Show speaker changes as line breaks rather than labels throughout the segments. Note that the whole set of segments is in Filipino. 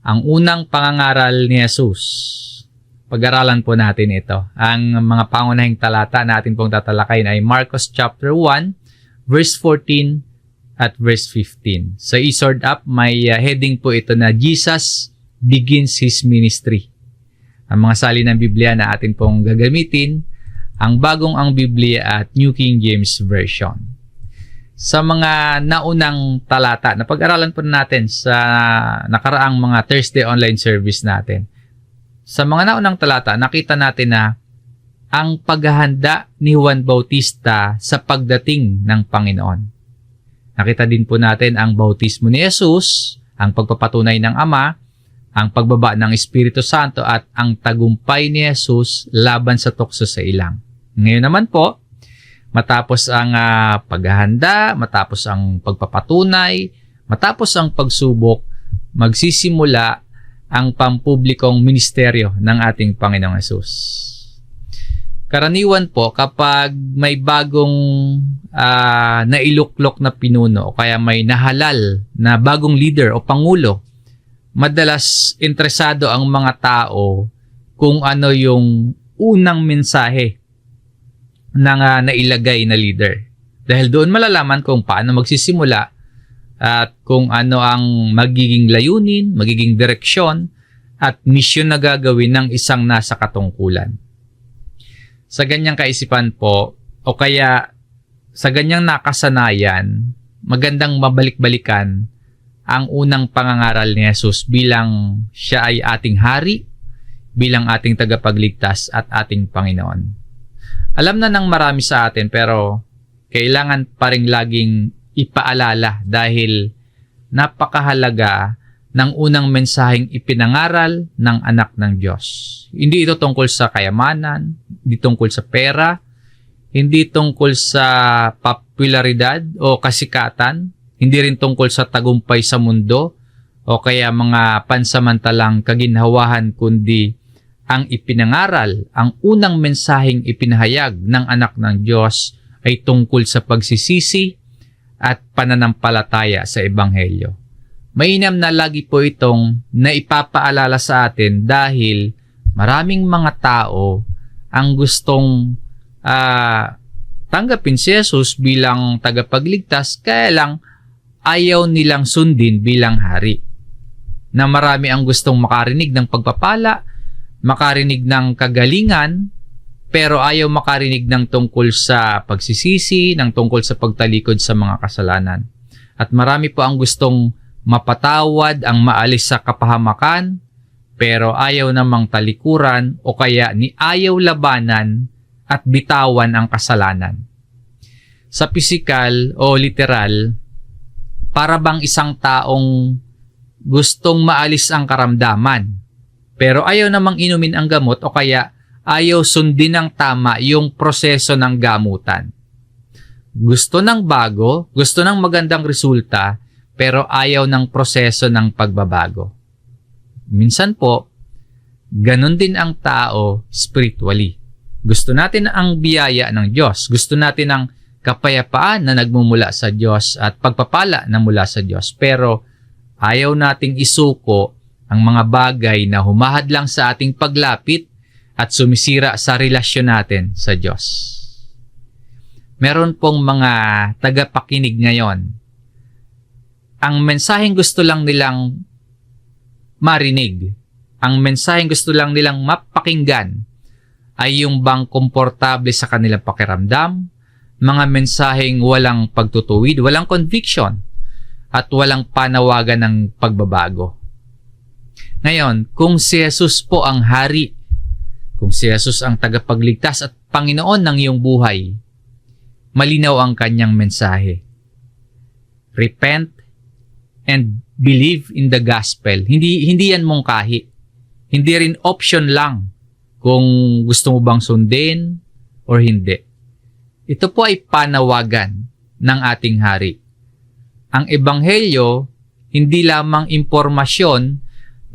Ang unang pangangaral ni Jesus. Pag-aralan po natin ito. Ang mga pangunahing talata natin pong tatalakayin ay Marcos chapter 1, verse 14 at verse 15. Sa eSword app, may heading po ito na Jesus begins His ministry. Ang mga salin ng Biblia na atin pong gagamitin, ang Bagong ang Biblia at New King James Version. Sa mga naunang talata na pag-aralan po natin sa nakaraang mga Thursday online service natin. Sa mga naunang talata, nakita natin na ang paghahanda ni Juan Bautista sa pagdating ng Panginoon. Nakita din po natin ang bautismo ni Jesus, ang pagpapatunay ng Ama, ang pagbaba ng Espiritu Santo at ang tagumpay ni Jesus laban sa tukso sa ilang. Ngayon naman po, matapos ang paghahanda, matapos ang pagpapatunay, matapos ang pagsubok, magsisimula ang pampublikong ministeryo ng ating Panginoong Hesus. Karaniwan po, kapag may bagong nailuklok na pinuno o kaya may nahalal na bagong leader o pangulo, madalas interesado ang mga tao kung ano yung unang mensahe ng nailagay na leader. Dahil doon malalaman kung paano magsisimula at kung ano ang magiging layunin, magiging direksyon at misyon na gagawin ng isang nasa katungkulan. Sa ganyang kaisipan po, o kaya sa ganyang nakasanayan, magandang mabalik-balikan ang unang pangangaral ni Jesus bilang siya ay ating hari, bilang ating tagapagligtas at ating Panginoon. Alam na ng marami sa atin pero kailangan pa rin laging ipaalala dahil napakahalaga ng unang mensaheng ipinangaral ng anak ng Diyos. Hindi ito tungkol sa kayamanan, hindi tungkol sa pera, hindi tungkol sa popularidad o kasikatan, hindi rin tungkol sa tagumpay sa mundo o kaya mga pansamantalang kaginhawahan, kundi ang ipinangaral, ang unang mensaheng ipinahayag ng anak ng Diyos ay tungkol sa pagsisisi at pananampalataya sa Ebanghelyo. Mainam na lagi po itong naipapaalala sa atin dahil maraming mga tao ang gustong tanggapin si Jesus bilang tagapagligtas kaya lang ayaw nilang sundin bilang hari. Na marami ang gustong makarinig ng pagpapala, makarinig ng kagalingan, pero ayaw makarinig ng tungkol sa pagsisisi, ng tungkol sa pagtalikod sa mga kasalanan. At marami po ang gustong mapatawad, ang maalis sa kapahamakan, pero ayaw namang talikuran o kaya ni ayaw labanan at bitawan ang kasalanan. Sa pisikal o literal, para bang isang taong gustong maalis ang karamdaman, pero ayaw namang inumin ang gamot o kaya ayaw sundin ng tama yung proseso ng gamutan. Gusto ng bago, gusto ng magandang resulta, pero ayaw ng proseso ng pagbabago. Minsan po, ganun din ang tao spiritually. Gusto natin ang biyaya ng Diyos. Gusto natin ang kapayapaan na nagmumula sa Diyos at pagpapala na mula sa Diyos. Pero ayaw nating isuko ang mga bagay na humahadlang sa ating paglapit at sumisira sa relasyon natin sa Diyos. Meron pong mga tagapakinig ngayon. Ang mensaheng gusto lang nilang marinig, ang mensaheng gusto lang nilang mapakinggan ay yung bang komportable sa kanilang pakiramdam, mga mensaheng walang pagtutuwid, walang conviction, at walang panawagan ng pagbabago. Ngayon, kung si Jesus po ang hari, kung si Jesus ang tagapagligtas at Panginoon ng iyong buhay, malinaw ang kanyang mensahe. Repent and believe in the gospel. Hindi yan mungkahi. Hindi rin option lang kung gusto mo bang sundin or hindi. Ito po ay panawagan ng ating hari. Ang Ebanghelyo, hindi lamang impormasyon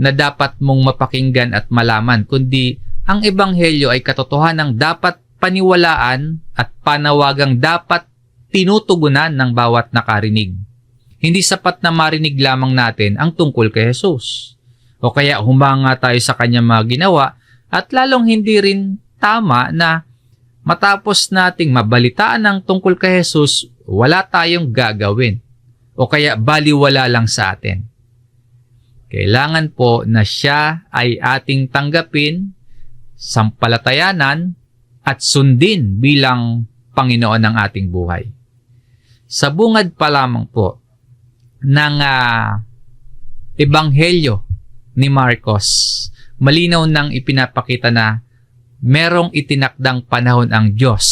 na dapat mong mapakinggan at malaman, kundi ang Ebanghelyo ay katotohanang dapat paniwalaan at panawagang dapat tinutugunan ng bawat nakarinig. Hindi sapat na marinig lamang natin ang tungkol kay Jesus o kaya humanga tayo sa kanyang mga ginawa, at lalong hindi rin tama na matapos nating mabalitaan ng tungkol kay Jesus, wala tayong gagawin o kaya baliwala lang sa atin. Kailangan po na siya ay ating tanggapin, sampalatayanan at sundin bilang Panginoon ng ating buhay. Sa bungad pa lamang po ng Ebanghelyo ni Marcos, malinaw nang ipinapakita na merong itinakdang panahon ang Diyos.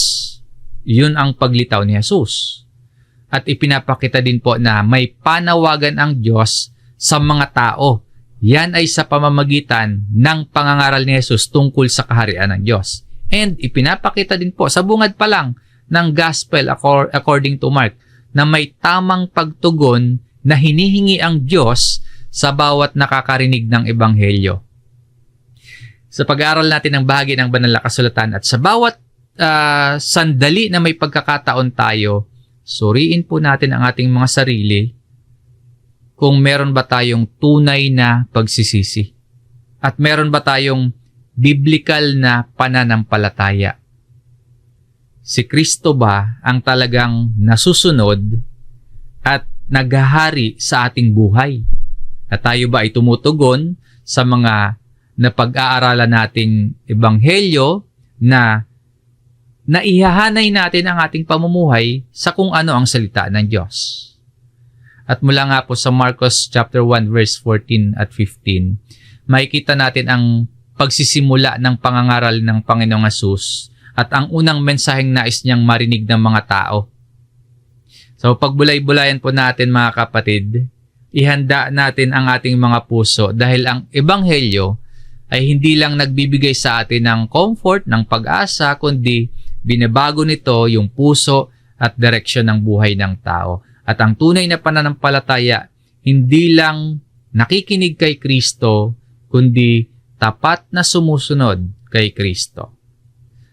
Yun ang paglitaw ni Jesus. At ipinapakita din po na may panawagan ang Diyos sa mga tao. Yan ay sa pamamagitan ng pangangaral ni Jesus tungkol sa kaharian ng Diyos. And ipinapakita din po sa bungad pa lang ng Gospel according to Mark na may tamang pagtugon na hinihingi ang Diyos sa bawat nakakarinig ng Ebanghelyo. Sa pag-aaral natin ng bahagi ng banal na kasulatan at sa bawat sandali na may pagkakataon tayo, suriin po natin ang ating mga sarili kung meron ba tayong tunay na pagsisisi at meron ba tayong biblical na pananampalataya. Si Kristo ba ang talagang nasusunod at naghahari sa ating buhay? At tayo ba ay tumutugon sa mga na pag-aaralan nating ebanghelyo na naihahanay natin ang ating pamumuhay sa kung ano ang salita ng Diyos. At mula nga po sa Marcos chapter 1 verse 14 at 15, makikita natin ang pagsisimula ng pangangaral ng Panginoong Hesus at ang unang mensaheng nais niyang marinig ng mga tao. So pagbulay-bulayan po natin mga kapatid, ihanda natin ang ating mga puso dahil ang ebanghelyo ay hindi lang nagbibigay sa atin ng comfort, ng pag-asa, kundi binabago nito yung puso at direksyon ng buhay ng tao. At ang tunay na pananampalataya, hindi lang nakikinig kay Kristo, kundi tapat na sumusunod kay Kristo.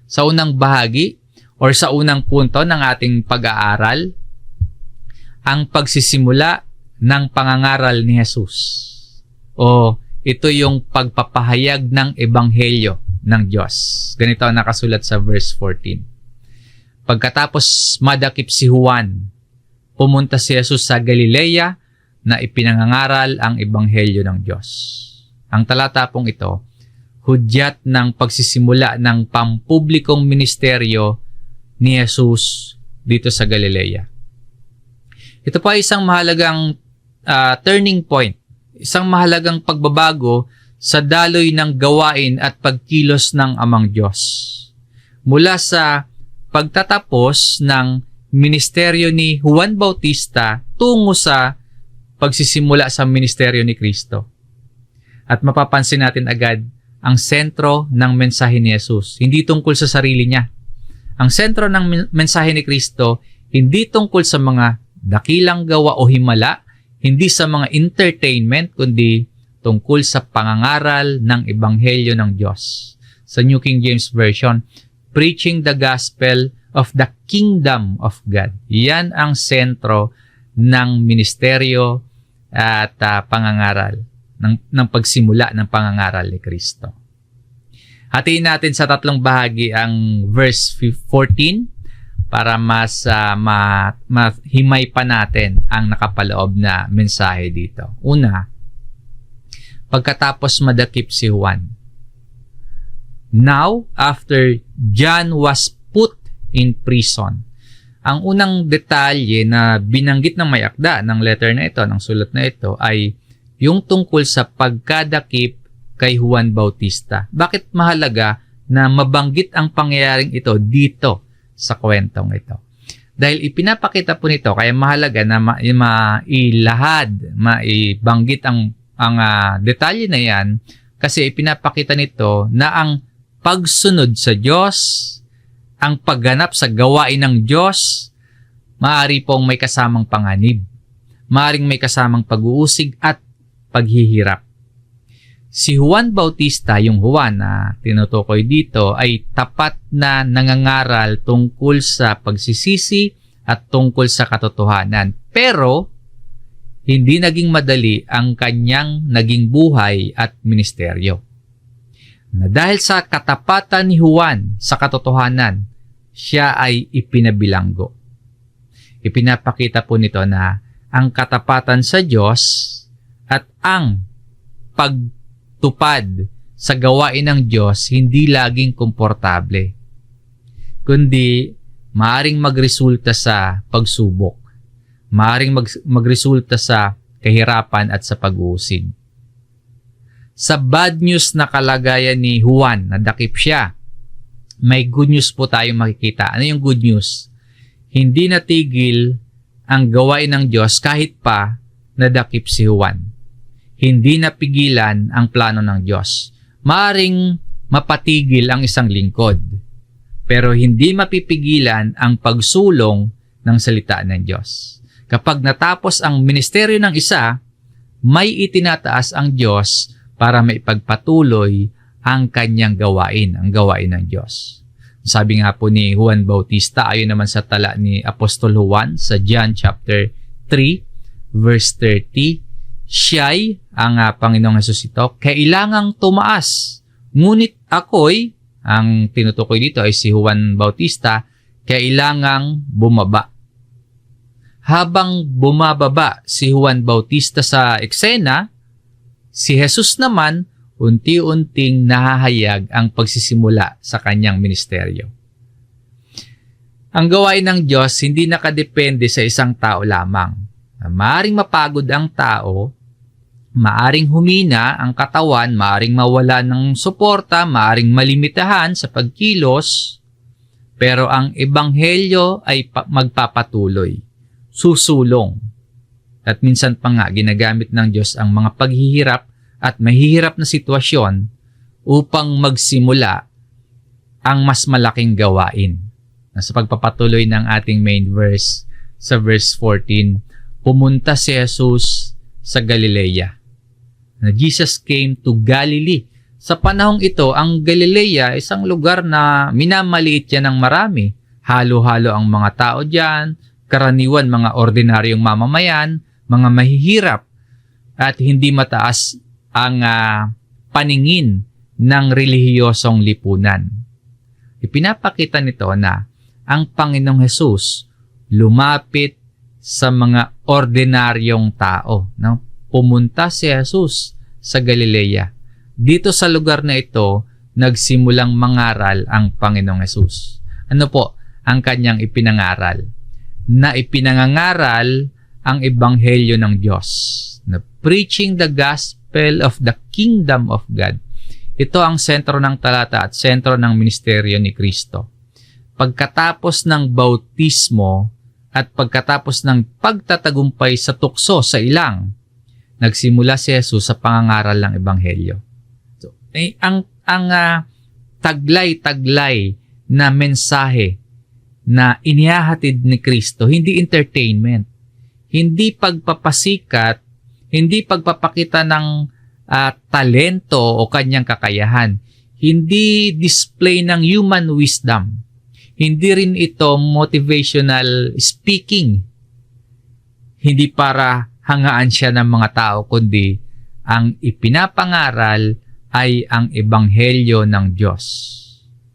Sa unang bahagi or sa unang punto ng ating pag-aaral, ang pagsisimula ng pangangaral ni Jesus. O ito yung pagpapahayag ng ebanghelyo ng Diyos. Ganito ang nakasulat sa verse 14. Pagkatapos madakip si Juan, pumunta si Jesus sa Galilea na ipinangangaral ang ebanghelyo ng Diyos. Ang talata pong ito, hudyat ng pagsisimula ng pampublikong ministeryo ni Jesus dito sa Galilea. Ito pa isang mahalagang turning point, isang mahalagang pagbabago sa daloy ng gawain at pagkilos ng Amang Diyos. Mula sa pagtatapos ng ministeryo ni Juan Bautista tungo sa pagsisimula sa ministeryo ni Kristo. At mapapansin natin agad ang sentro ng mensahe ni Jesus, hindi tungkol sa sarili niya. Ang sentro ng mensahe ni Kristo, hindi tungkol sa mga dakilang gawa o himala, hindi sa mga entertainment, kundi tungkol sa pangangaral ng ebanghelyo ng Diyos. Sa New King James Version, preaching the gospel of the kingdom of God. Yan ang sentro ng ministeryo at pangangaral, ng pagsimula ng pangangaral ni Kristo. Hatiin natin sa tatlong bahagi ang verse 14 para mas mahimay pa natin ang nakapaloob na mensahe dito. Una, pagkatapos madakip si Juan. Now, after John was put in prison. Ang unang detalye na binanggit ng may akda ng letter na ito, ng sulat na ito, ay yung tungkol sa pagkadakip kay Juan Bautista. Bakit mahalaga na mabanggit ang pangyayaring ito dito sa kwentong ito? Dahil ipinapakita po nito, kaya mahalaga na maibanggit ang detalye na yan, kasi ipinapakita nito na ang pagsunod sa Diyos, ang pagganap sa gawain ng Diyos, maaari pong may kasamang panganib, maaring may kasamang pag-uusig at paghihirap. Si Juan Bautista, yung Juan na tinutukoy dito, ay tapat na nangangaral tungkol sa pagsisisi at tungkol sa katotohanan. Pero, hindi naging madali ang kanyang naging buhay at ministeryo. Na dahil sa katapatan ni Juan sa katotohanan, siya ay ipinabilanggo. Ipinapakita po nito na ang katapatan sa Diyos at ang pagtupad sa gawain ng Diyos hindi laging komportable, kundi maaring magresulta sa pagsubok, maaring magresulta sa kahirapan at sa pag-uusig. Sa bad news na kalagayan ni Juan, nadakip siya, may good news po tayong makikita. Ano yung good news? Hindi natigil ang gawain ng Diyos kahit pa nadakip si Juan. Hindi napigilan ang plano ng Diyos. Maaring mapatigil ang isang lingkod, pero hindi mapipigilan ang pagsulong ng salita ng Diyos. Kapag natapos ang ministeryo ng isa, may itinataas ang Diyos para maipagpatuloy ang kanyang gawain, ang gawain ng Diyos. Sabi nga po ni Juan Bautista, ayon naman sa tala ni Apostol Juan sa John chapter 3, verse 30, siya'y, ang Panginoong Hesus ito, kailangang tumaas. Ngunit ako'y, ang tinutukoy dito ay si Juan Bautista, kailangang bumaba. Habang bumababa si Juan Bautista sa eksena, si Jesus naman, unti-unting nahahayag ang pagsisimula sa kanyang ministeryo. Ang gawain ng Diyos hindi nakadepende sa isang tao lamang. Maaring mapagod ang tao, maaring humina ang katawan, maaring mawala ng suporta, maaring malimitahan sa pagkilos, pero ang ebanghelyo ay magpapatuloy, susulong. At minsan pa nga ginagamit ng Diyos ang mga paghihirap at mahihirap na sitwasyon upang magsimula ang mas malaking gawain. Sa pagpapatuloy ng ating main verse, sa verse 14, pumunta si Jesus sa Galilea. Na Jesus came to Galilee. Sa panahong ito, ang Galilea, isang lugar na minamaliit yan ng marami. Halo-halo ang mga tao dyan, karaniwan mga ordinaryong mamamayan, mga mahihirap, at hindi mataas ang paningin ng relihiyosong lipunan. Ipinapakita nito na ang Panginoong Hesus lumapit sa mga ordinaryong tao. No? Pumunta si Jesus sa Galilea. Dito sa lugar na ito, nagsimulang mangaral ang Panginoong Hesus. Ano po ang kanyang ipinangaral? Na ipinangangaral ang ebanghelyo ng Diyos. Na preaching the gospel of the kingdom of God. Ito ang sentro ng talata at sentro ng ministeryo ni Kristo. Pagkatapos ng bautismo at pagkatapos ng pagtatagumpay sa tukso sa ilang, nagsimula si Jesus sa pangangaral ng ebanghelyo. So, ang taglay-taglay na mensahe na inihahatid ni Kristo, hindi entertainment, hindi pagpapasikat, hindi pagpapakita ng talento o kanyang kakayahan, hindi display ng human wisdom, hindi rin ito motivational speaking, hindi para hangaan siya ng mga tao, kundi ang ipinapangaral ay ang ebanghelyo ng Diyos.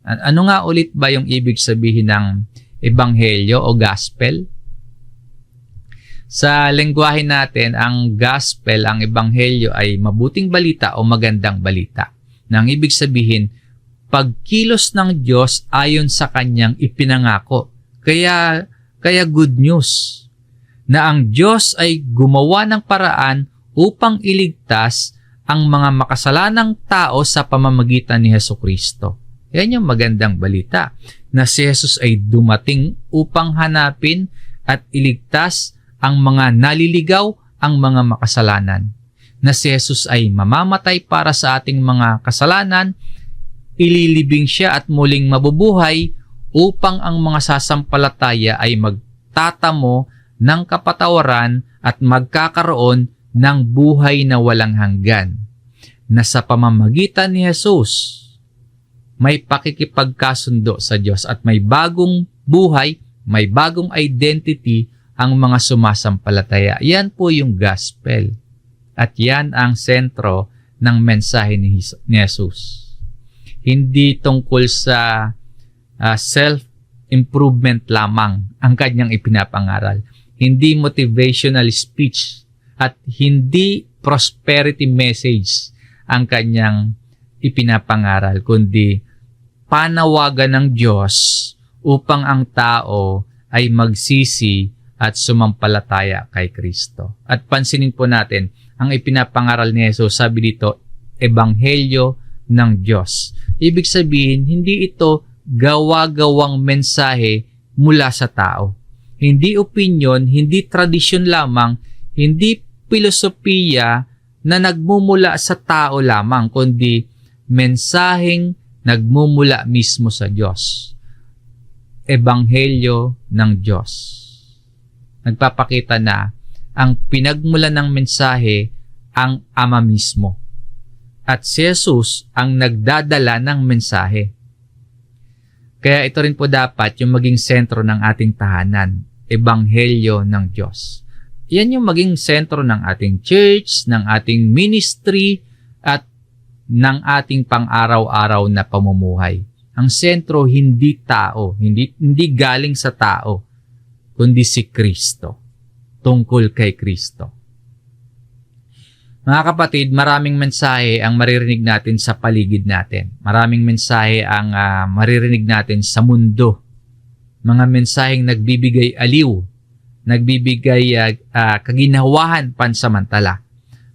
Ano nga ulit ba yung ibig sabihin ng ebanghelyo o gospel? Sa lengguwahe natin, ang gospel, ang ebanghelyo ay mabuting balita o magandang balita. Nang ibig sabihin, pagkilos ng Diyos ayon sa kanyang ipinangako. Kaya good news na ang Diyos ay gumawa ng paraan upang iligtas ang mga makasalanang tao sa pamamagitan ni Hesukristo. Yan yung magandang balita, na si Jesus ay dumating upang hanapin at iligtas ang mga naliligaw, ang mga makasalanan. Na si Jesus ay mamamatay para sa ating mga kasalanan, ililibing siya at muling mabubuhay upang ang mga sasampalataya ay magtatamo ng kapatawaran at magkakaroon ng buhay na walang hanggan. Na sa pamamagitan ni Jesus, may pakikipagkasundo sa Diyos at may bagong buhay, may bagong identity ang mga sumasampalataya. Yan po yung gospel. At yan ang sentro ng mensahe ni Jesus. Hindi tungkol sa self-improvement lamang ang kanyang ipinapangaral. Hindi motivational speech at hindi prosperity message ang kanyang ipinapangaral, kundi panawagan ng Diyos upang ang tao ay magsisi at sumampalataya kay Kristo. At pansinin po natin, ang ipinapangaral ni Jesus, sabi dito, Ebanghelyo ng Diyos. Ibig sabihin, hindi ito gawa-gawang mensahe mula sa tao. Hindi opinion, hindi tradisyon lamang, hindi filosofiya na nagmumula sa tao lamang, kundi mensaheng nagmumula mismo sa Diyos. Ebanghelyo ng Diyos. Nagpapakita na ang pinagmulan ng mensahe ang Ama mismo. At si Jesus ang nagdadala ng mensahe. Kaya ito rin po dapat yung maging sentro ng ating tahanan, Ebanghelyo ng Diyos. Yan yung maging sentro ng ating church, ng ating ministry, at ng ating pang-araw-araw na pamumuhay. Ang sentro hindi tao, hindi galing sa tao, kundi si Kristo, tungkol kay Kristo. Mga kapatid, maraming mensahe ang maririnig natin sa paligid natin. Maraming mensahe ang maririnig natin sa mundo. Mga mensaheng nagbibigay aliw, nagbibigay kaginhawahan pansamantala.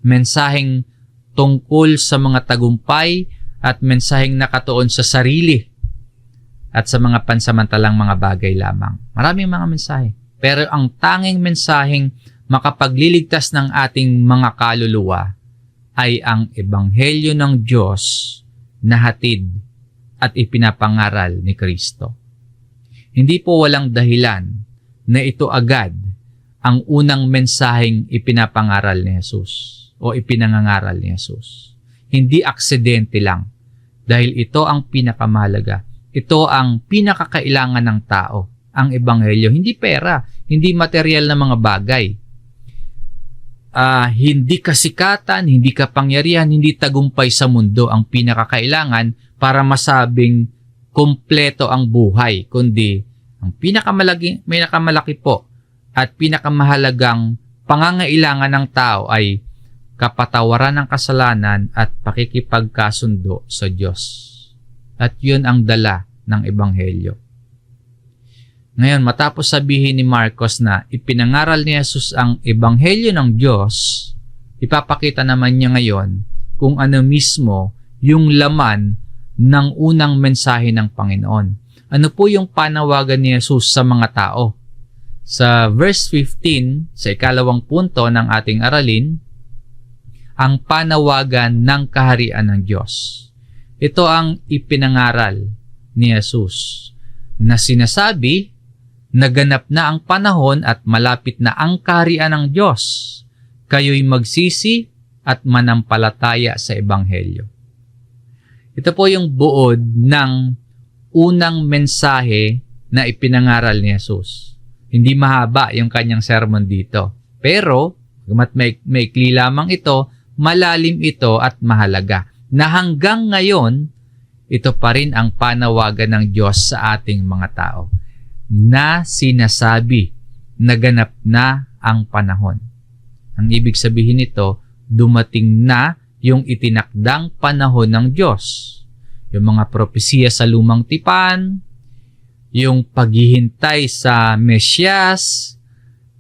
Mensaheng tungkol sa mga tagumpay at mensaheng nakatuon sa sarili at sa mga pansamantalang mga bagay lamang. Maraming mga mensahe. Pero ang tanging mensaheng makapagliligtas ng ating mga kaluluwa ay ang Ebanghelyo ng Diyos na hatid at ipinapangaral ni Kristo. Hindi po walang dahilan na ito agad ang unang mensaheng ipinapangaral ni Jesus o ipinangangaral ni Jesus. Hindi aksidente lang dahil ito ang pinakamahalaga. Ito ang pinakakailangan ng tao, ang Ebanghelyo. Hindi pera, hindi material na mga bagay. Hindi kasikatan, hindi kapangyarihan, hindi tagumpay sa mundo ang pinakakailangan para masabing kumpleto ang buhay, kundi ang pinakamalaki po at pinakamahalagang pangangailangan ng tao ay kapatawaran ng kasalanan at pakikipagkasundo sa Diyos. At yun ang dala ng Ebanghelyo. Ngayon, matapos sabihin ni Marcos na ipinangaral ni Jesus ang Ebanghelyo ng Diyos, ipapakita naman niya ngayon kung ano mismo yung laman ng unang mensahe ng Panginoon. Ano po yung panawagan ni Jesus sa mga tao? Sa verse 15, sa ikalawang punto ng ating aralin, ang panawagan ng kaharian ng Diyos. Ito ang ipinangaral ni Jesus na sinasabi, naganap na ang panahon at malapit na ang kaharian ng Diyos. Kayo'y magsisi at manampalataya sa Ebanghelyo. Ito po yung buod ng unang mensahe na ipinangaral ni Jesus. Hindi mahaba yung kanyang sermon dito. Pero, maikli lamang ito, malalim ito at mahalaga. Na hanggang ngayon, ito pa rin ang panawagan ng Diyos sa ating mga tao. Na sinasabi, naganap na ang panahon. Ang ibig sabihin nito, dumating na yung itinakdang panahon ng Diyos. Yung mga propesiya sa lumang tipan, yung paghihintay sa Mesyas,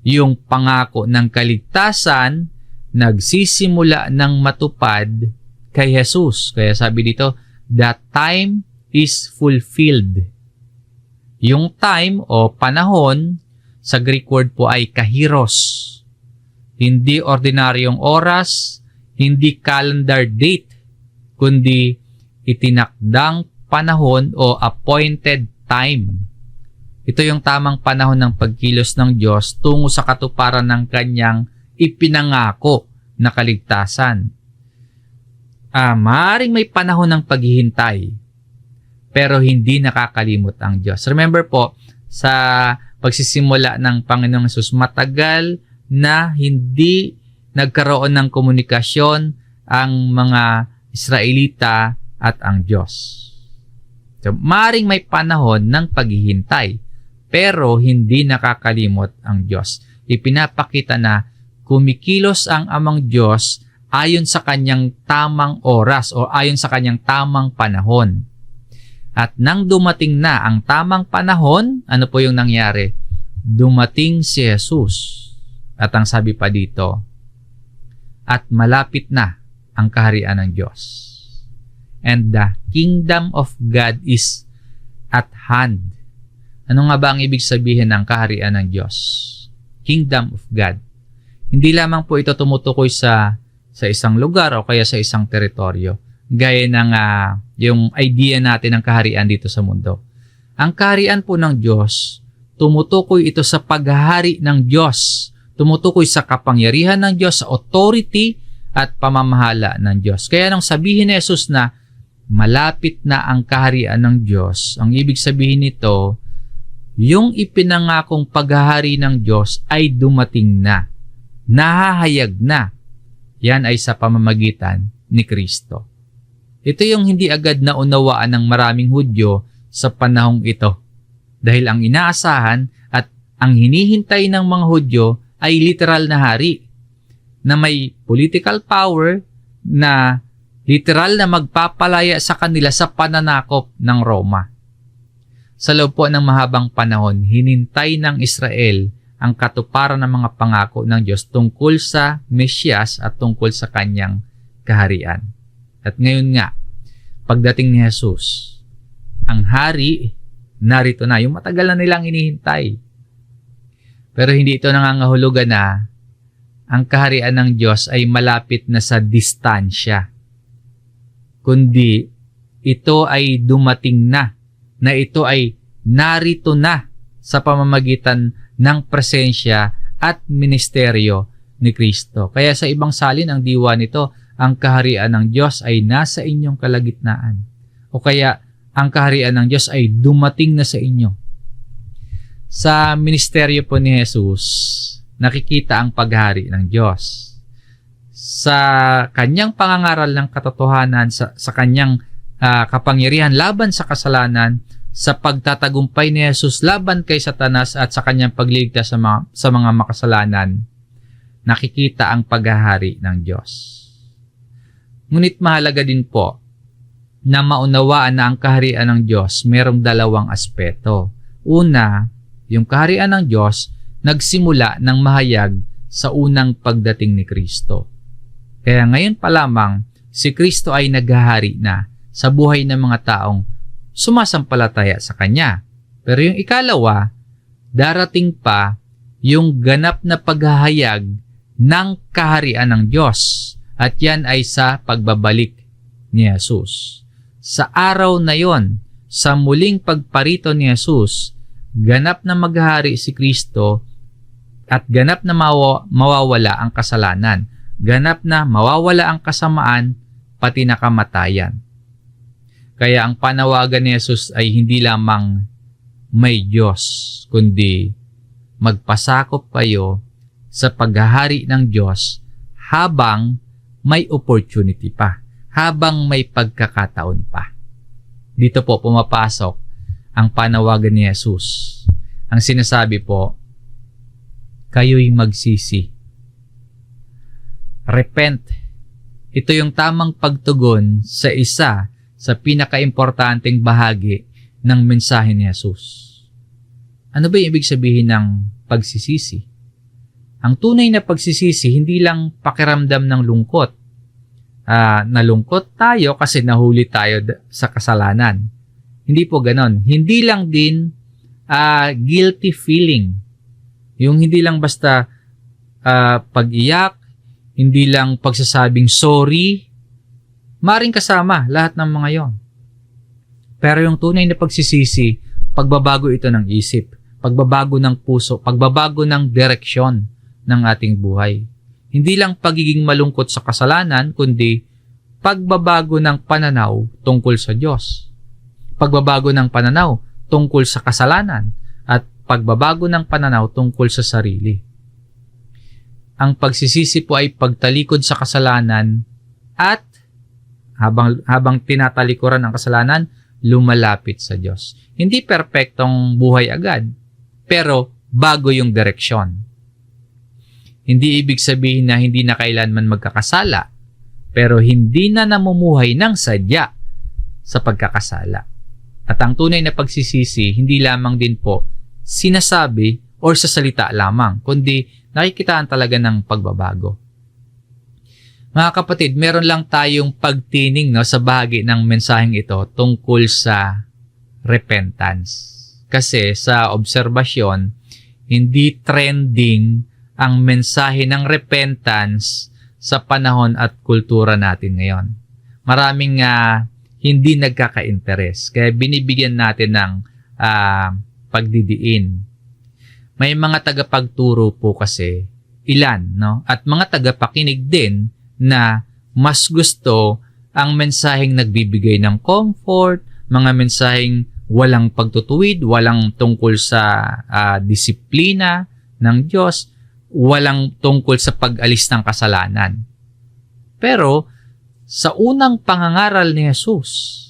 yung pangako ng kaligtasan, nagsisimula ng matupad kay Jesus. Kaya sabi dito, the time is fulfilled. Yung time o panahon, sa Greek word po ay kairos. Hindi ordinaryong oras, hindi calendar date, kundi itinakdang panahon o appointed time. Ito yung tamang panahon ng pagkilos ng Diyos tungo sa katuparan ng kanyang ipinangako na kaligtasan. Maaaring may panahon ng paghihintay, pero hindi nakakalimot ang Diyos. Remember po, sa pagsisimula ng Panginoong Hesus, matagal na hindi nagkaroon ng komunikasyon ang mga Israelita at ang Diyos. So, maring may panahon ng paghihintay, pero hindi nakakalimot ang Diyos. Ipinapakita na kumikilos ang Amang Diyos ayon sa kanyang tamang oras o ayon sa kanyang tamang panahon. At nang dumating na ang tamang panahon, ano po yung nangyari? Dumating si Jesus. At ang sabi pa dito, at malapit na ang kaharian ng Diyos. And the kingdom of God is at hand. Ano nga ba ang ibig sabihin ng kaharian ng Diyos? Kingdom of God. Hindi lamang po ito tumutukoy sa isang lugar o kaya sa isang teritoryo. Gaya ng yung idea natin ng kaharian dito sa mundo. Ang kaharian po ng Diyos, tumutukoy ito sa paghahari ng Diyos. Tumutukoy sa kapangyarihan ng Diyos, sa authority at pamamahala ng Diyos. Kaya nung sabihin ni Jesus na malapit na ang kaharian ng Diyos, ang ibig sabihin nito, yung ipinangakong paghahari ng Diyos ay dumating na. Nahahayag na. Yan ay sa pamamagitan ni Kristo. Ito yung hindi agad naunawaan ng maraming Hudyo sa panahong ito. Dahil ang inaasahan at ang hinihintay ng mga Hudyo ay literal na hari na may political power na literal na magpapalaya sa kanila sa pananakop ng Roma. Sa loob po ng mahabang panahon, hinintay ng Israel ang katuparan ng mga pangako ng Diyos tungkol sa Mesyas at tungkol sa kanyang kaharian. At ngayon nga, pagdating ni Jesus, ang hari narito na, yung matagal na nilang inihintay. Pero hindi ito nangangahulugan na ang kaharian ng Diyos ay malapit na sa distansya. Kundi ito ay dumating na ito ay narito na sa pamamagitan ng presensya at ministeryo ni Kristo. Kaya sa ibang salin ang diwa nito, ang kaharian ng Diyos ay nasa inyong kalagitnaan. O kaya ang kaharian ng Diyos ay dumating na sa inyo. Sa ministeryo po ni Jesus, nakikita ang paghari ng Diyos. Sa kanyang pangangaral ng katotohanan, sa kanyang kapangyarihan laban sa kasalanan, sa pagtatagumpay ni Jesus laban kay Satanas at sa kanyang pagliligtas sa mga makasalanan, nakikita ang paghahari ng Diyos. Ngunit mahalaga din po na maunawaan na ang kaharian ng Diyos mayroong dalawang aspeto. Una, yung kaharian ng Diyos nagsimula ng mahayag sa unang pagdating ni Kristo. Kaya ngayon pa lamang, si Kristo ay naghahari na sa buhay ng mga taong sumasampalataya sa Kanya. Pero yung ikalawa, darating pa yung ganap na paghahayag ng kaharian ng Diyos. At yan ay sa pagbabalik ni Jesus. Sa araw na yon, sa muling pagparito ni Jesus, ganap na maghahari si Kristo at ganap na mawawala ang kasalanan. Ganap na mawawala ang kasamaan, pati na kamatayan. Kaya ang panawagan ni Jesus ay hindi lamang may Diyos, kundi magpasakop kayo sa paghahari ng Diyos habang may opportunity pa, habang may pagkakataon pa. Dito po pumapasok ang panawagan ni Jesus. Ang sinasabi po, kayo'y magsisi. Repent. Ito yung tamang pagtugon sa isa sa pinakaimportanteng bahagi ng mensahe ni Jesus. Ano ba yung ibig sabihin ng pagsisisi? Ang tunay na pagsisisi, hindi lang pakiramdam ng lungkot. Nalungkot tayo kasi nahuli tayo sa kasalanan. Hindi po ganon. Hindi lang din guilty feeling. Yung hindi lang basta pag-iyak, hindi lang pagsasabing sorry, maring kasama lahat ng mga yon. Pero yung tunay na pagsisisi, pagbabago ito ng isip, pagbabago ng puso, pagbabago ng direksyon ng ating buhay. Hindi lang pagiging malungkot sa kasalanan, kundi pagbabago ng pananaw tungkol sa Diyos. Pagbabago ng pananaw tungkol sa kasalanan at pagbabago ng pananaw tungkol sa sarili. Ang pagsisisi po ay pagtalikod sa kasalanan at habang tinatalikuran ang kasalanan, lumalapit sa Diyos. Hindi perpektong buhay agad, pero bago yung direksyon. Hindi ibig sabihin na hindi na kailanman magkakasala, pero hindi na namumuhay ng sadya sa pagkakasala. At ang tunay na pagsisisi, hindi lamang din po sinasabi or sa salita lamang, kundi nakikitaan talaga ng pagbabago. Mga kapatid, meron lang tayong pagtining sa bahagi ng mensaheng ito tungkol sa repentance. Kasi sa obserbasyon, hindi trending ang mensahe ng repentance sa panahon at kultura natin ngayon. Maraming hindi nagkaka-interes. Kaya binibigyan natin ng pagdidiin. May mga tagapagturo po kasi, ilan, at mga tagapakinig din na mas gusto ang mensaheng nagbibigay ng comfort, mga mensaheng walang pagtutuwid, walang tungkol sa disiplina ng Diyos, walang tungkol sa pag-alis ng kasalanan. Pero sa unang pangangaral ni Jesus,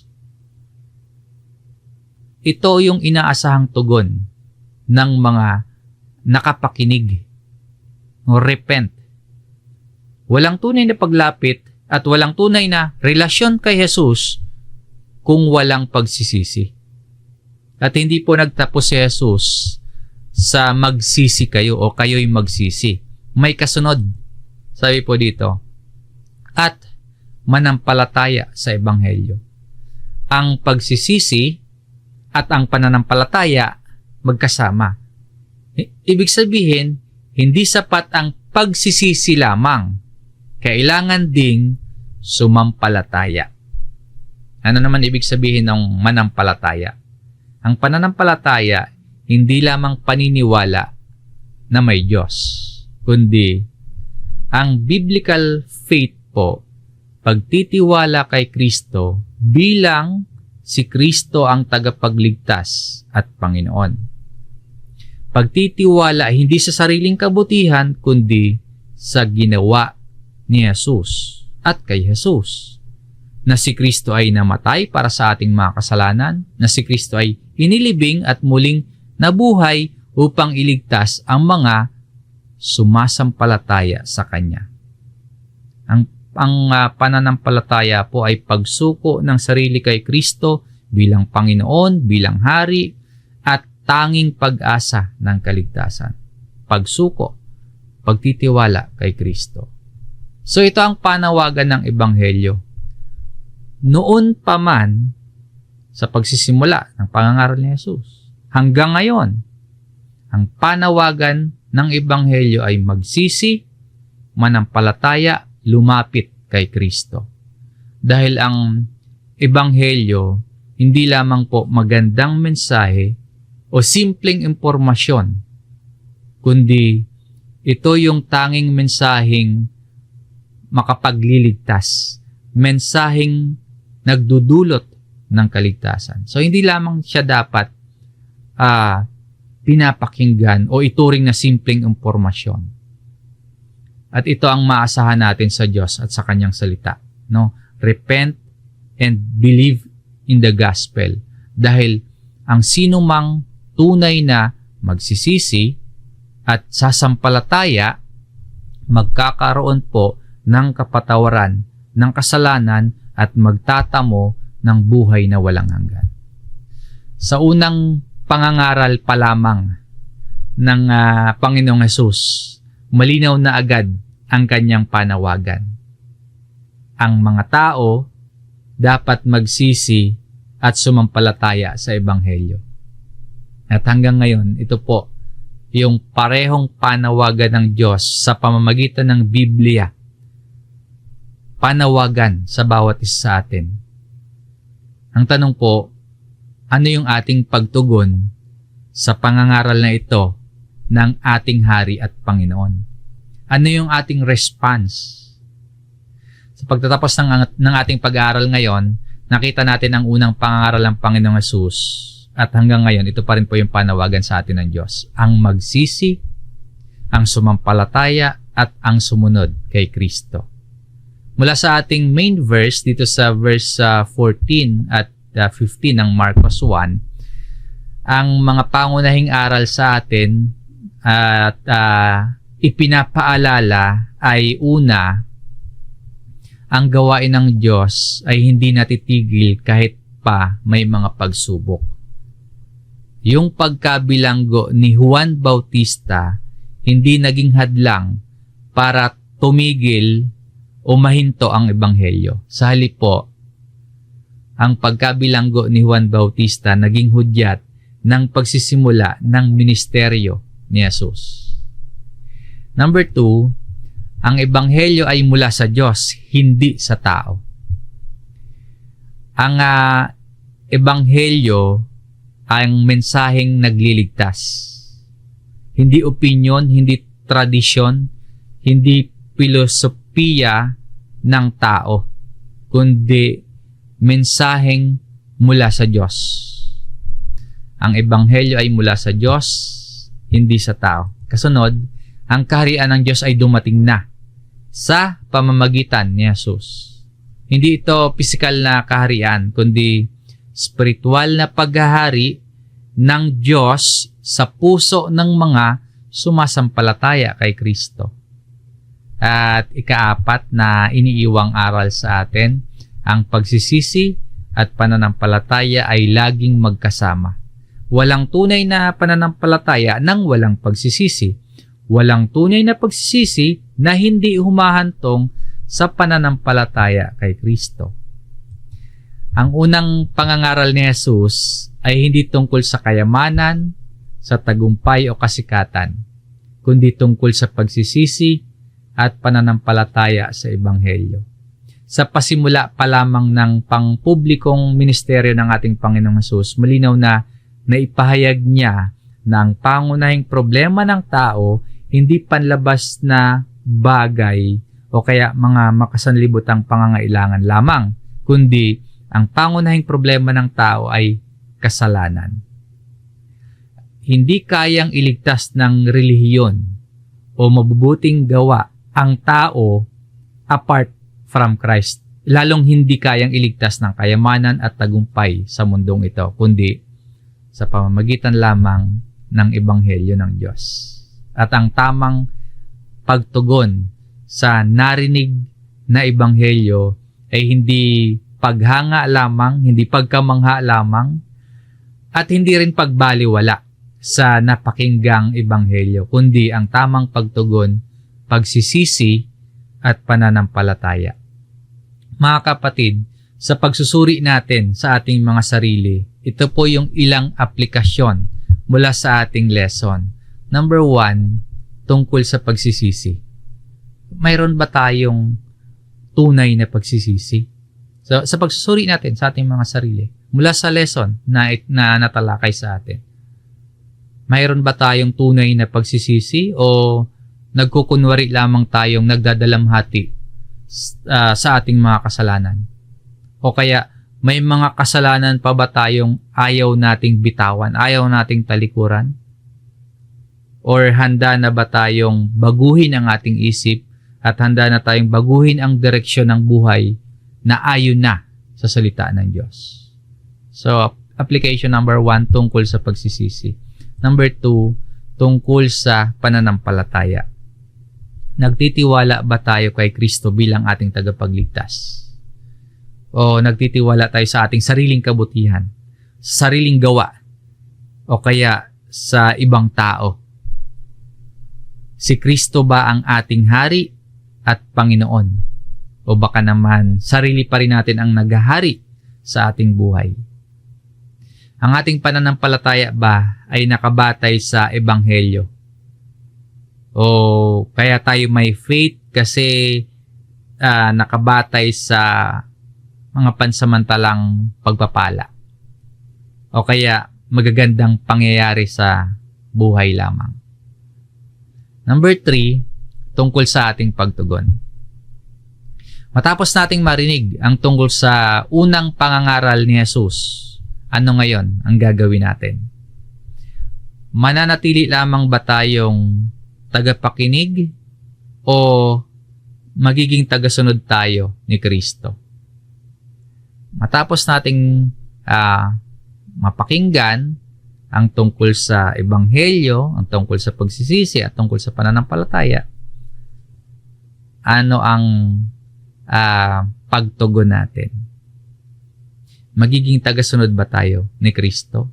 ito yung inaasahang tugon ng mga nakapakinig. Repent. Walang tunay na paglapit at walang tunay na relasyon kay Jesus kung walang pagsisisi. At hindi po nagtapos si Jesus sa magsisi kayo o kayo'y magsisi. May kasunod. Sabi po dito, at manampalataya sa Ebanghelyo. Ang pagsisisi at ang pananampalataya magkasama. Ibig sabihin, hindi sapat ang pagsisisi lamang. Kailangan ding sumampalataya. Ano naman ibig sabihin ng manampalataya? Ang pananampalataya, hindi lamang paniniwala na may Diyos, kundi ang biblical faith po, pagtitiwala kay Kristo bilang si Kristo ang tagapagligtas at Panginoon. Pagtitiwala hindi sa sariling kabutihan, kundi sa ginawa ni Jesus at kay Jesus. Na si Kristo ay namatay para sa ating mga kasalanan, na si Kristo ay inilibing at muling nabuhay upang iligtas ang mga sumasampalataya sa Kanya. Ang pananampalataya po ay pagsuko ng sarili kay Kristo bilang Panginoon, bilang Hari, at tanging pag-asa ng kaligtasan. Pagsuko, pagtitiwala kay Kristo. So ito ang panawagan ng Ebanghelyo. Noon pa man, sa pagsisimula ng pangangaral ni Jesus, hanggang ngayon, ang panawagan ng Ebanghelyo ay magsisi, manampalataya, lumapit kay Kristo. Dahil ang Ebanghelyo, hindi lamang po magandang mensahe o simpleng impormasyon, kundi ito yung tanging mensaheng makapagliligtas, mensaheng nagdudulot ng kaligtasan. So, hindi lamang siya dapat pinapakinggan o ituring na simpleng impormasyon. At ito ang maasahan natin sa Diyos at sa Kanyang salita. Repent and believe in the gospel. Dahil ang sino mang tunay na magsisisi at sasampalataya, magkakaroon po ng kapatawaran ng kasalanan at magtatamo ng buhay na walang hanggan. Sa unang pangangaral pa lamang ng Panginoong Hesus, malinaw na agad ang kanyang panawagan. Ang mga tao dapat magsisi at sumampalataya sa Ebanghelyo. At hanggang ngayon, ito po yung parehong panawagan ng Diyos sa pamamagitan ng Biblia. Panawagan sa bawat isa sa atin. Ang tanong po, ano yung ating pagtugon sa pangangaral na ito ng ating Hari at Panginoon? Ano yung ating response? Sa pagtatapos ng ating pag-aaral ngayon, nakita natin ang unang pangangaral ng Panginoong Hesus At hanggang ngayon, ito pa rin po yung panawagan sa atin ng Diyos. Ang magsisi, ang sumampalataya, at ang sumunod kay Kristo. Mula sa ating main verse, dito sa verse 14 at 15 ng Marcos 1, ang mga pangunahing aral sa atin at ipinapaalala ay una, ang gawain ng Diyos ay hindi natitigil kahit pa may mga pagsubok. Yung pagkabilanggo ni Juan Bautista hindi naging hadlang para tumigil o mahinto ang ebanghelyo. Sa halip po, ang pagkabilanggo ni Juan Bautista naging hudyat ng pagsisimula ng ministeryo ni Jesus. Number 2, ang ebanghelyo ay mula sa Diyos, hindi sa tao. Ang ebanghelyo ang mensaheng nagliligtas. Hindi opinyon, hindi tradisyon, hindi filosofiya ng tao, kundi mensaheng mula sa Diyos. Ang ebanghelyo ay mula sa Diyos, hindi sa tao. Kasunod, ang kaharian ng Diyos ay dumating na sa pamamagitan ni Jesus. Hindi ito pisikal na kaharian, kundi spiritual na paghahari ng Diyos sa puso ng mga sumasampalataya kay Kristo. At ikaapat na iniiwang aral sa atin, ang pagsisisi at pananampalataya ay laging magkasama. Walang tunay na pananampalataya nang walang pagsisisi. Walang tunay na pagsisisi na hindi humahantong sa pananampalataya kay Kristo. Ang unang pangangaral ni Jesus ay hindi tungkol sa kayamanan, sa tagumpay o kasikatan, kundi tungkol sa pagsisisi at pananampalataya sa ebanghelyo. Sa pasimula pa lamang ng pangpublikong ministeryo ng ating Panginoong Jesus, malinaw na naipahayag niya na ang pangunahing problema ng tao hindi panlabas na bagay o kaya mga makasanlibutang pangangailangan lamang, kundi ang pangunahing problema ng tao ay kasalanan. Hindi kayang iligtas ng relihiyon o mabubuting gawa ang tao apart from Christ. Lalong hindi kayang iligtas ng kayamanan at tagumpay sa mundong ito, kundi sa pamamagitan lamang ng ebanghelyo ng Diyos. At ang tamang pagtugon sa narinig na ebanghelyo ay hindi paghanga lamang, hindi pagkamangha lamang, at hindi rin pagbaliwala sa napakinggang ebanghelyo, kundi ang tamang pagtugon, pagsisisi at pananampalataya. Mga kapatid, sa pagsusuri natin sa ating mga sarili, ito po yung ilang aplikasyon mula sa ating lesson. Number 1, tungkol sa pagsisisi. Mayroon ba tayong tunay na pagsisisi? So, sa pagsusuri natin sa ating mga sarili, mula sa lesson na natalakay sa atin, mayroon ba tayong tunay na pagsisisi o nagkukunwari lamang tayong nagdadalamhati sa ating mga kasalanan? O kaya may mga kasalanan pa ba tayong ayaw nating bitawan, ayaw nating talikuran? Or handa na ba tayong baguhin ang ating isip at handa na tayong baguhin ang direksyon ng buhay na ayon na sa salita ng Diyos? So, application number 1, tungkol sa pagsisisi. Number 2, tungkol sa pananampalataya. Nagtitiwala ba tayo kay Kristo bilang ating tagapagligtas? O nagtitiwala tayo sa ating sariling kabutihan, sariling gawa, o kaya sa ibang tao? Si Kristo ba ang ating hari at Panginoon? O baka naman sarili pa rin natin ang naghahari sa ating buhay? Ang ating pananampalataya ba ay nakabatay sa ebanghelyo? O kaya tayo may faith kasi nakabatay sa mga pansamantalang pagpapala? O kaya magagandang pangyayari sa buhay lamang? Number 3, tungkol sa ating pagtugon. Matapos nating marinig ang tungkol sa unang pangangaral ni Jesus Ano ngayon ang gagawin natin? Mananatili lamang ba tayong tagapakinig o magiging tagasunod tayo ni Kristo? Matapos nating mapakinggan ang tungkol sa Ebanghelyo, ang tungkol sa pagsisisi at tungkol sa pananampalataya, ano ang pagtugon natin? Magiging tagasunod ba tayo ni Kristo?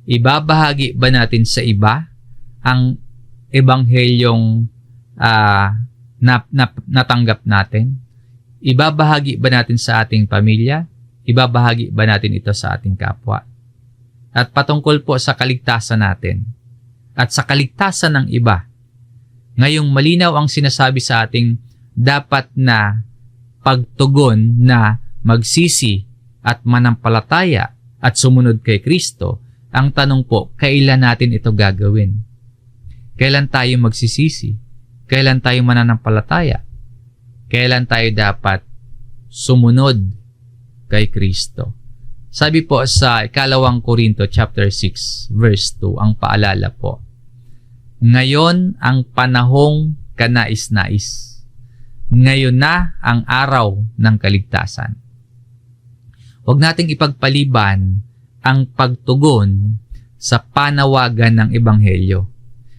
Ibabahagi ba natin sa iba ang Ebanghelyong natanggap natin? Ibabahagi ba natin sa ating pamilya? Ibabahagi ba natin ito sa ating kapwa? At patungkol po sa kaligtasan natin at sa kaligtasan ng iba, ngayong malinaw ang sinasabi sa ating dapat na pagtugon na magsisi at manampalataya at sumunod kay Kristo. Ang tanong po, kailan natin ito gagawin? Kailan tayo magsisisi? Kailan tayo mananampalataya? Kailan tayo dapat sumunod kay Kristo? Sabi po sa 2 Korinto chapter 6 verse 2, ang paalala po, ngayon ang panahong kanais-nais. Ngayon na ang araw ng kaligtasan. Huwag nating ipagpaliban ang pagtugon sa panawagan ng Ebanghelyo.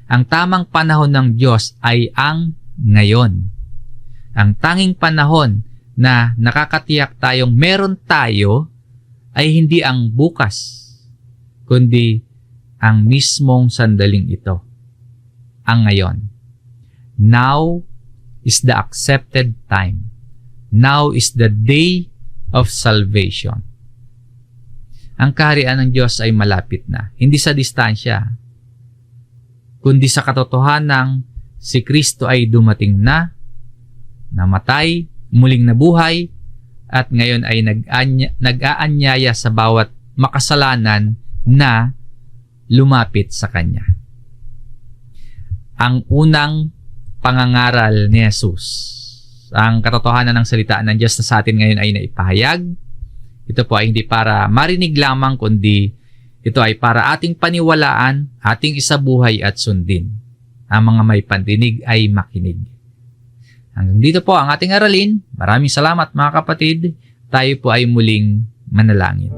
Ang tamang panahon ng Diyos ay ang ngayon. Ang tanging panahon na nakakatiyak tayong meron tayo ay hindi ang bukas, kundi ang mismong sandaling ito, ang ngayon. Now is the accepted time. Now is the day of salvation. Ang kaharian ng Diyos ay malapit na. Hindi sa distansya, kundi sa katotohanang si Kristo ay dumating na, namatay, muling nabuhay, at ngayon ay nag-aanyaya sa bawat makasalanan na lumapit sa Kanya. Ang unang pangangaral ni Jesus, ang katotohanan ng salita ng Diyos na sa atin ngayon ay naipahayag. Ito po ay hindi para marinig lamang, kundi ito ay para ating paniwalaan, ating isabuhay at sundin. Ang mga may pandinig ay makinig. Hanggang dito po ang ating aralin. Maraming salamat mga kapatid. Tayo po ay muling manalangin.